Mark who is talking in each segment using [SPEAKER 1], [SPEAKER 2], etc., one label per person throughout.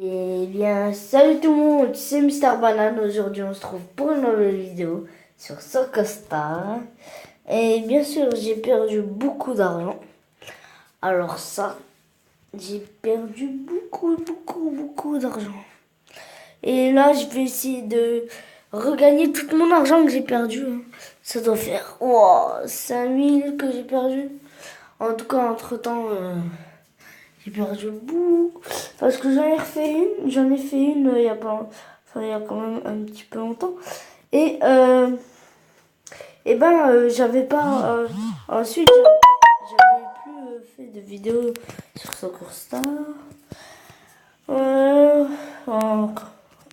[SPEAKER 1] Eh bien, salut tout le monde, c'est Mister Banane. Aujourd'hui, on se trouve pour une nouvelle vidéo sur Socostar. Et bien sûr, j'ai perdu beaucoup d'argent. Alors ça, j'ai perdu beaucoup d'argent. Et là, je vais essayer de regagner tout mon argent que j'ai perdu. Ça doit faire 5000 que j'ai perdu. En tout cas, entre-temps, j'ai perdu beaucoup. Parce que j'en ai fait une il y a pas, enfin, il y a quand même un petit peu longtemps. Et j'avais pas. Ensuite, j'avais plus fait de vidéos sur Soccer Star. En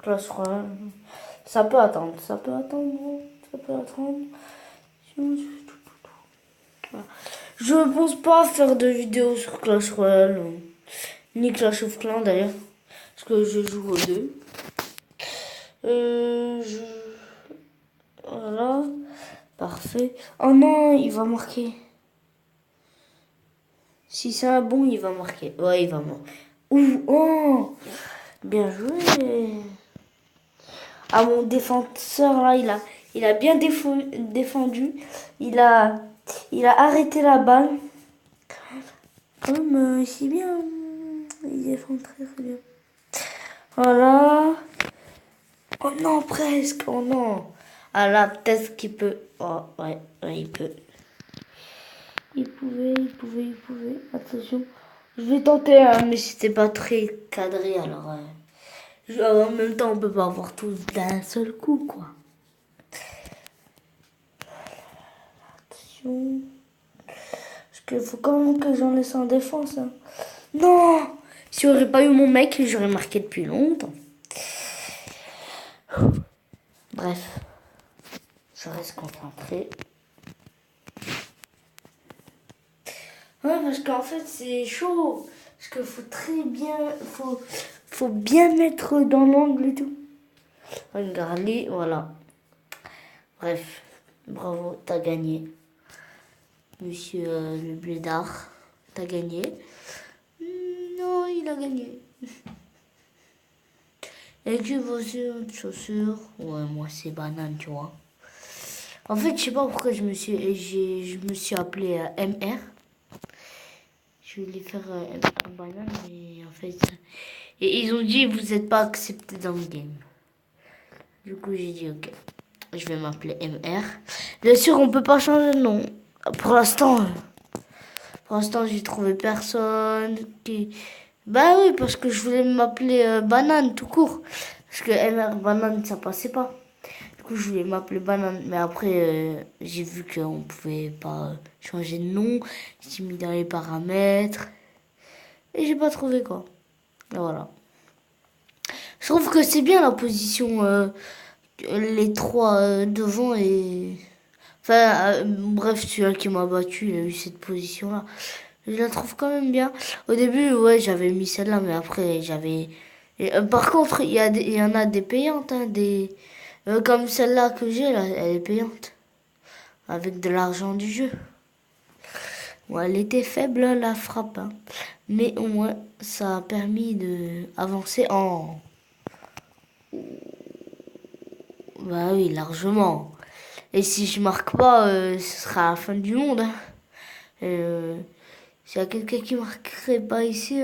[SPEAKER 1] Clash Royale. Ça peut attendre, ça peut attendre, ça peut attendre. Je pense pas faire de vidéos sur Clash Royale, ni Clash of Clans d'ailleurs, parce que je joue aux deux. Voilà, parfait. Oh non, il va marquer. Si c'est un bon, il va marquer. Ouais, il va marquer. Ouh, oh, bien joué. Ah, mon défenseur là, il a bien défendu. Il a, il a arrêté la balle. Comme c'est bien. Il défend très bien. Voilà. Oh non, presque. Oh non. Ah là, peut-être qu'il peut. Oh, ouais, il peut. Il pouvait. Attention. Je vais tenter, hein, mais c'était pas très cadré, alors. En même temps, on peut pas avoir tout d'un seul coup, quoi. Attention. Parce qu'il faut quand même que j'en laisse en défense. Hein. Non! Si j'aurais pas eu mon mec, j'aurais marqué depuis longtemps. Bref. Je reste concentré. Ouais, parce qu'en fait, c'est chaud. Parce qu'il faut très bien... Faut bien mettre dans l'angle et tout. Regardez, voilà. Bref. Bravo, t'as gagné. Monsieur le blédard. T'as gagné. Non, il a gagné. Et que vos chaussures. Ouais, moi, c'est banane, tu vois. En fait, je sais pas pourquoi je me suis appelé MR. Je voulais faire MR banane, mais en fait... Et ils ont dit, vous n'êtes pas accepté dans le game. Du coup, j'ai dit, ok, je vais m'appeler MR. Bien sûr, on peut pas changer de nom. Pour l'instant, j'ai trouvé personne qui... Bah oui, parce que je voulais m'appeler Banane tout court. Parce que MR Banane, ça passait pas. Du coup, je voulais m'appeler Banane. Mais après, j'ai vu qu'on pouvait pas changer de nom. J'ai mis dans les paramètres. Et j'ai pas trouvé quoi. Et voilà. Je trouve que c'est bien la position, les trois devant et... Enfin, bref, celui-là qui m'a battu, il a eu cette position-là. Je la trouve quand même bien. Au début, ouais, j'avais mis celle-là, mais après, j'avais... par contre, il y en a des payantes, hein, comme celle-là que j'ai, là, elle est payante. Avec de l'argent du jeu. Bon, elle était faible, la frappe. Hein. Mais au moins, ça a permis d'avancer en... Bah oui, largement. Et si je marque pas, ce sera la fin du monde. Hein. S'il y a quelqu'un qui marquerait pas ici,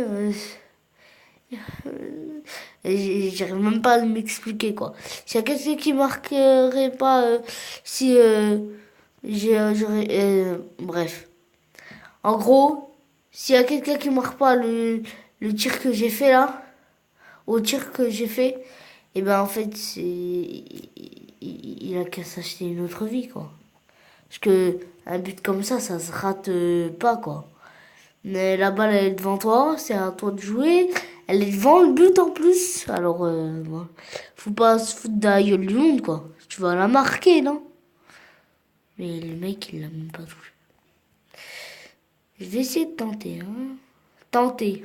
[SPEAKER 1] j'arrive même pas à m'expliquer quoi. S'il y a quelqu'un qui marquerait pas, si j'aurais, bref. En gros, s'il y a quelqu'un qui marque pas le tir que j'ai fait là, au tir que j'ai fait, et ben en fait il a qu'à s'acheter une autre vie quoi. Parce que un but comme ça se rate pas quoi. Mais la balle elle est devant toi, c'est à toi de jouer. Elle est devant le but en plus. Alors bon, faut pas se foutre de la gueule du monde quoi. Tu vas la marquer non. Mais le mec il l'a même pas touché. Je vais essayer de tenter hein. Tenter.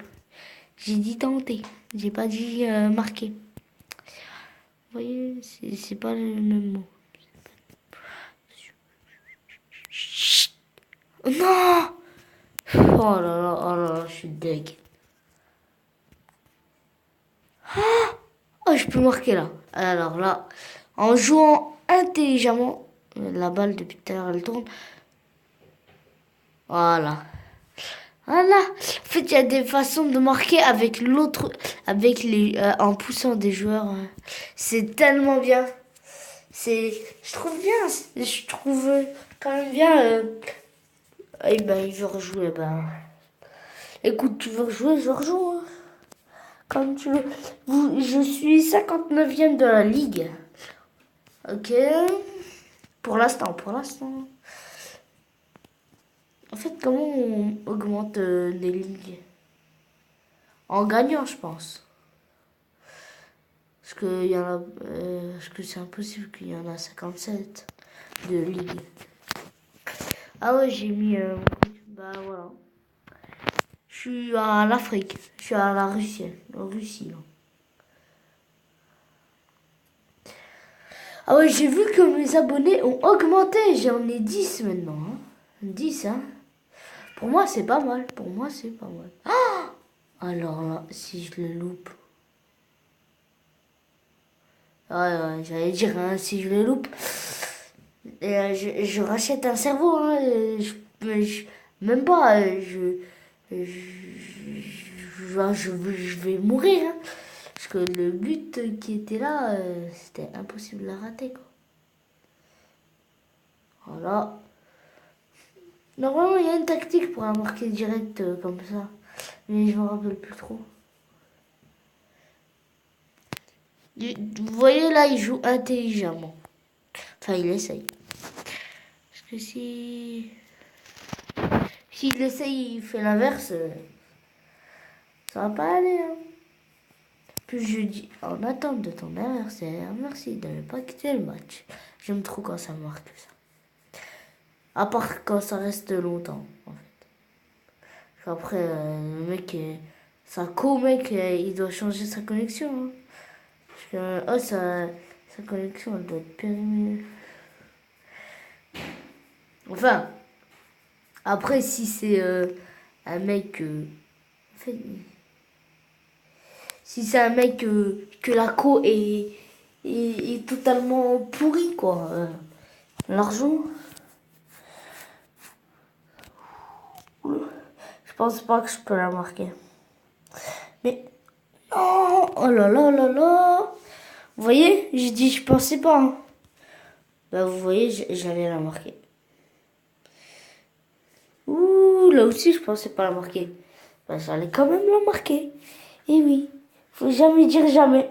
[SPEAKER 1] J'ai dit tenter. J'ai pas dit marquer. Vous voyez, c'est pas le même mot. Non! Oh là là, je suis deg. Oh, je peux marquer là. Alors là, en jouant intelligemment, la balle depuis tout à l'heure, elle tourne. Voilà. Voilà. En fait, il y a des façons de marquer avec l'autre, en poussant des joueurs. C'est tellement bien. Je trouve bien. Je trouve quand même bien. Eh ben, il veut rejouer. Ben, écoute, tu veux rejouer, je rejoue. Hein. Comme tu veux. Je suis 59e de la ligue. Ok. Pour l'instant, pour l'instant. En fait, comment on augmente les ligues? En gagnant, je pense. Parce que c'est impossible qu'il y en a 57 de ligues. Ah ouais, j'ai mis bah voilà. Je suis à l'Afrique. Je suis à la Russie. En Russie, là. Ah ouais, j'ai vu que mes abonnés ont augmenté. J'en ai 10 maintenant. Hein. 10, hein. Pour moi, c'est pas mal. Pour moi, c'est pas mal. Ah, alors là, si je le loupe. Ouais, j'allais dire, hein, si je le loupe. Je rachète un cerveau. Hein, même pas. Je vais mourir. Hein. Parce que le but qui était là, c'était impossible à rater. Quoi. Voilà. Normalement, il y a une tactique pour un marquer direct comme ça. Mais je me rappelle plus trop. Vous voyez là, il joue intelligemment. Enfin, il essaye. Parce que s'il essaye, il fait l'inverse, ça va pas aller. Hein. Puis je dis, en attente de ton adversaire, merci de ne pas quitter le match. J'aime trop quand ça marque ça. À part quand ça reste longtemps, en fait. Après, le mec, mec, il doit changer sa connexion. Hein. Parce que, sa connexion, elle doit être périmée. Enfin, après, si c'est un mec... en fait, si c'est un mec que la co est totalement pourri, quoi. L'argent... Je pense pas que je peux la marquer. Mais... Non. Oh là là là là. Vous voyez, j'ai dit je pensais pas. Hein. Bah vous voyez, j'allais la marquer. Ouh, là aussi je pensais pas la marquer. Bah j'allais quand même la marquer. Et oui, faut jamais dire jamais.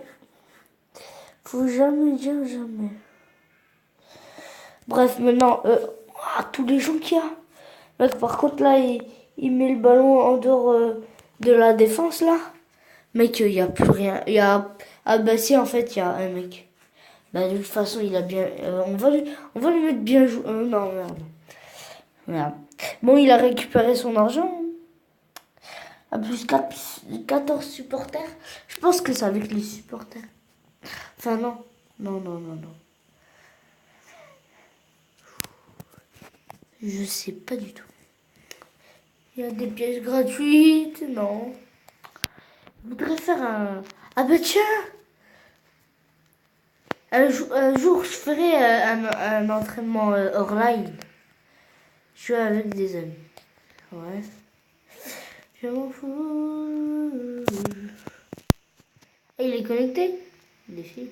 [SPEAKER 1] Faut jamais dire jamais. Bref, maintenant, tous les gens qu'il y a. Mec, par contre là, il met le ballon en dehors de la défense là. Mec, il n'y a plus rien. Ah bah si, en fait, il y a un mec. Bah de toute façon, il a bien... on va lui mettre bien joué. Non, merde. Merde. Bon, il a récupéré son argent. À plus 14 supporters. Je pense que c'est avec les supporters. Enfin, non. Non. Je sais pas du tout. Il y a des pièces gratuites. Non. Je voudrais faire un... Ah bah tiens. Un jour, je ferai un entraînement online. Je suis avec des amis. Ouais. Je m'en fous. Ah, il est connecté? Des filles.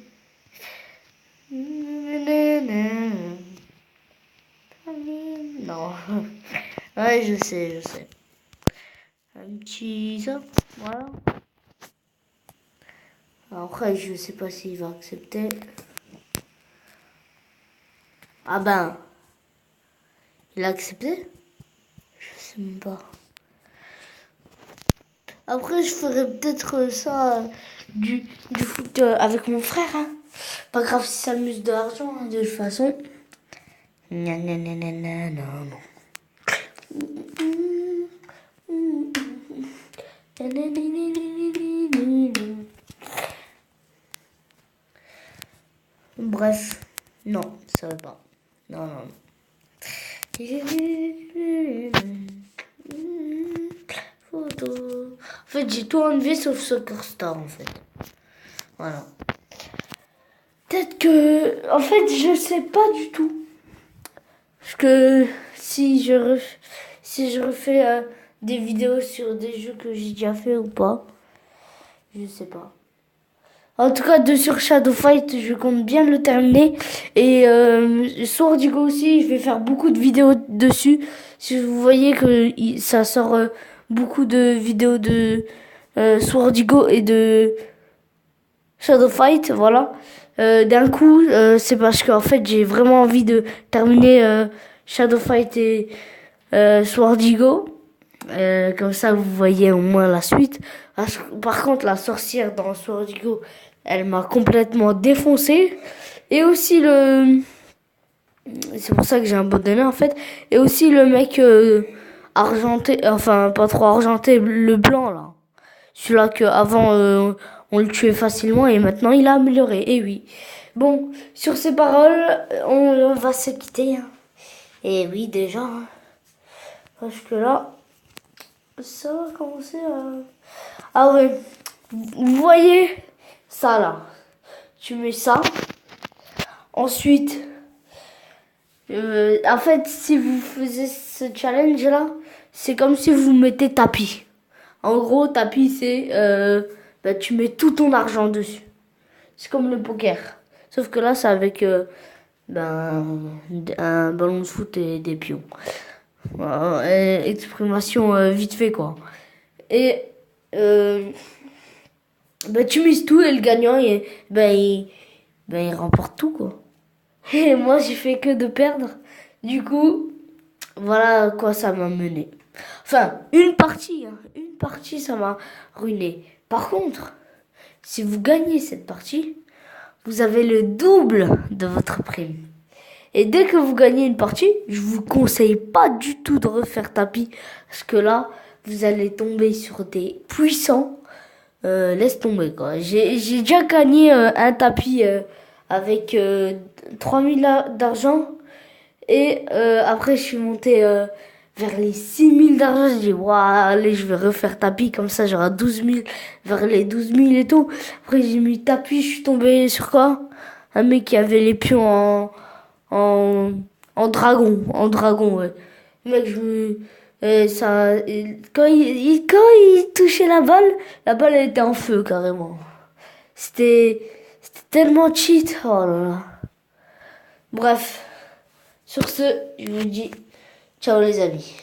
[SPEAKER 1] Non. Ouais, je sais. Un petit ça. Voilà. Après, je sais pas s'il va accepter. Ah ben. Il a accepté? Je sais même pas. Après, je ferais peut-être ça du foot avec mon frère. Hein. Pas grave si ça amuse de l'argent, hein, de toute façon. Non. Bref, non, ça va pas. Non. Photo. En fait, j'ai tout enlevé sauf Soccer Star, en fait. Voilà. Peut-être que... En fait, je sais pas du tout. Parce que si je refais des vidéos sur des jeux que j'ai déjà fait ou pas, je sais pas. En tout cas, sur Shadow Fight, je compte bien le terminer. Et Swordigo aussi, je vais faire beaucoup de vidéos dessus. Si vous voyez que ça sort beaucoup de vidéos de Swordigo et de Shadow Fight, voilà. D'un coup, c'est parce qu'en fait, j'ai vraiment envie de terminer Shadow Fight et Swordigo. Comme ça, vous voyez au moins la suite. Par contre, la sorcière dans Swordigo, elle m'a complètement défoncé. Et aussi c'est pour ça que j'ai abandonné en fait. Et aussi le mec argenté, enfin pas trop argenté, le blanc là. Celui-là que avant on le tuait facilement et maintenant il a amélioré. Et oui. Bon, sur ces paroles, on va se quitter. Hein. Et oui, déjà. Hein. Parce que là, ça va commencer à... Ah ouais, vous voyez ça là. Tu mets ça. Ensuite, en fait, si vous faisiez ce challenge là, c'est comme si vous mettez tapis. En gros, tapis, c'est... tu mets tout ton argent dessus. C'est comme le poker. Sauf que là, c'est avec un ballon de foot et des pions. Voilà, exprimation vite fait, quoi. Et tu mises tout et le gagnant, il remporte tout, quoi. Et moi, j'ai fait que de perdre. Du coup, voilà à quoi ça m'a mené. Enfin, une partie, hein. Une partie, ça m'a ruiné. Par contre, si vous gagnez cette partie, vous avez le double de votre prime. Et dès que vous gagnez une partie, je vous conseille pas du tout de refaire tapis. Parce que là, vous allez tomber sur des puissants. Laisse tomber quoi. J'ai déjà gagné un tapis avec 3000 d'argent. Et après, je suis monté vers les 6000 d'argent. J'ai dit, waouh, allez, je vais refaire tapis. Comme ça, j'aurai 12 000 vers les 12 000 et tout. Après, j'ai mis tapis. Je suis tombé sur quoi? Un mec qui avait les pions en dragon. En dragon, ouais. Le mec, quand il touchait la balle elle était en feu carrément. C'était tellement cheat. Oh là là. Bref, sur ce, je vous dis ciao les amis.